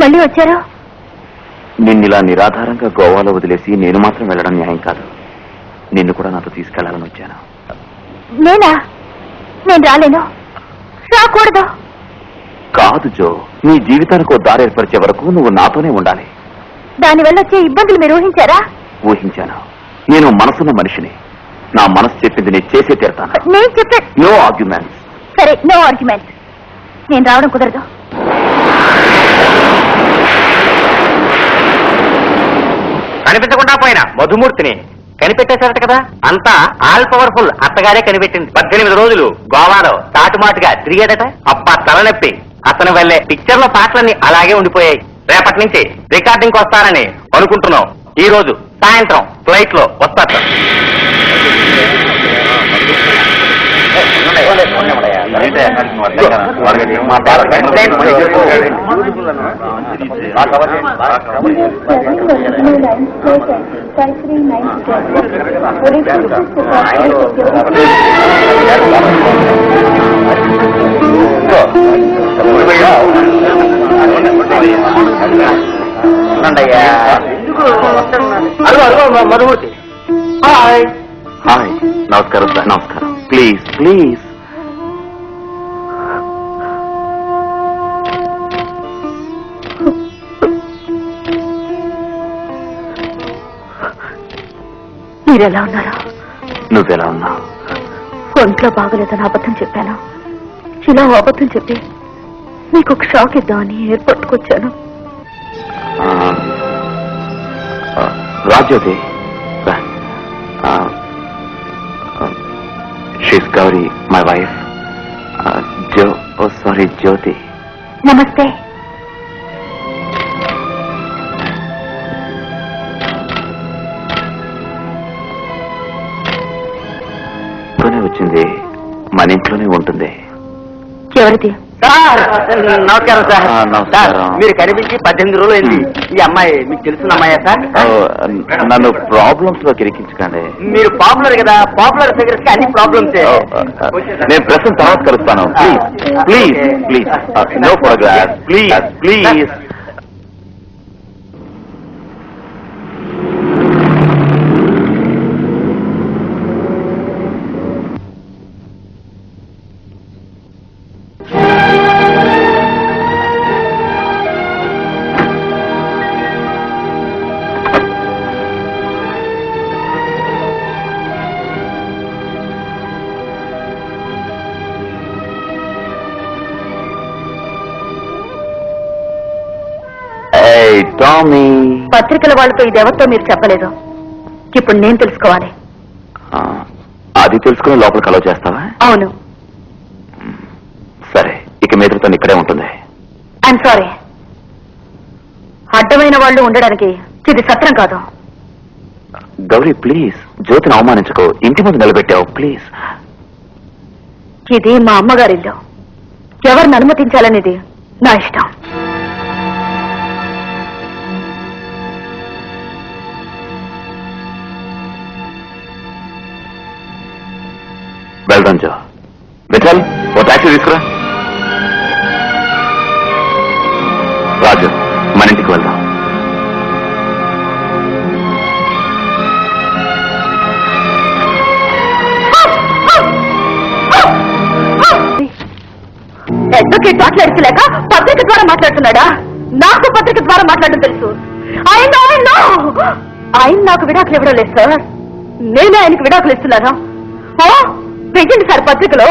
మళ్ళీ వచ్చారు? నిన్నిలా నిరాధారంగా గోవాలో వదిలేసి నేను మాత్రం వెళ్ళడం న్యాయం కాదు. నిన్ను కూడా నాతో తీసుకెళ్లాలని వచ్చాను. నేనా? నేను రాలేను, రాకూడదు. కాదు జో, నీ జీవితానికి ఓ దారి ఏర్పరిచే వరకు నువ్వు నాతోనే ఉండాలి. దానివల్ల వచ్చే ఇబ్బందులు మీరు ఊహించారా? ఊహించాను. నేను మనసున్న మనిషిని. నా మనసు చెప్పింది నేను చేసే తీరుతాను. నేను చెప్పే నో ఆర్గ్యుమెంట్స్. సరే, నో ఆర్గ్యుమెంట్స్. నేను రావడం కుదరదు. కనిపించకుండా పోయినా మధుమూర్తిని కనిపెట్టేశారట కదా. అంతా ఆల్ పవర్ఫుల్ అత్తగారే కనిపెట్టింది. 18 రోజులు గోవాలో తాటుమాటుగా తిరిగాడట. అప్పా తలనొప్పి. అతని వల్లే పిక్చర్ లో పాటలన్నీ అలాగే ఉండిపోయాయి. రేపటి నుంచి రికార్డింగ్ వస్తారని అనుకుంటున్నాం. ఈ రోజు సాయంత్రం ఫ్లైట్ లో వస్తారు. మధుమూర్తి, హాయ్. హాయ్, నమస్కారం సార్. నమస్కారం. Please please. మీరెలా ఉన్నారు? నువ్వెలా ఉన్నావు? ఒంట్లో బాగలేదని అబద్ధం చెప్పాను. ఇలా అబద్ధం చెప్పి మీకు ఒక షాక్ ఇద్దామని ఎయిర్పోర్ట్కి వచ్చాను. Rajyothi, she's Gauri, my wife. Sorry, Jyothi. Namaste. వచ్చింది, మన ఇంట్లోనే ఉంటుంది. ఎవరిది? నమస్కారం సార్. నమస్కారం. మీరు కనిపించి 18 రోజులు అయింది. ఈ అమ్మాయి మీకు తెలిసిన అమ్మాయా సార్? నన్ను ప్రాబ్లమ్స్ లో ఇరికించకండి. మీరు పాపులర్ కదా, పాపులర్ ఫిగర్స్ కి అన్ని ప్రాబ్లమ్స్. నేను ప్రశ్న తర్వాత కలుస్తాను. Please please please, no photograph. Please please. పత్రికల వాళ్ళతో ఇది ఎవరితో మీరు చెప్పలేదు. ఇప్పుడు నేను తెలుసుకోవాలి. అది తెలుసుకుని లోపల కలవ చేస్తావా? అవును. సరే, ఇక మీద తను ఇక్కడే ఉంటుంది. I'm sorry. అడ్డమైన వాళ్ళు ఉండడానికి ఇది సత్రం కాదు. గౌరీ, ప్లీజ్, జ్యోతిని అవమానించకు. ఇంటి ముందు నిలబెట్టావు, ప్లీజ్. ఇది మా అమ్మగారిల్లు. ఎవరిని అనుమతించాలనేది నా ఇష్టం. వెళ్దాం జో. విఠల్, ఓ టాక్సీ తీసుకురా. రాజు, మన ఇంటికి వెళ్దాం. అడ్వకేట్ మాట్లాడలేక పత్రిక ద్వారా మాట్లాడుతున్నాడా? నాకు పత్రిక ద్వారా మాట్లాడడం తెలుసు. ఆయన నాకు విడాకులు ఇవ్వడం లేదు సార్. నేనే ఆయనకు విడాకులు ఇస్తున్నాను. వెయ్యండి సార్ పత్రికలో.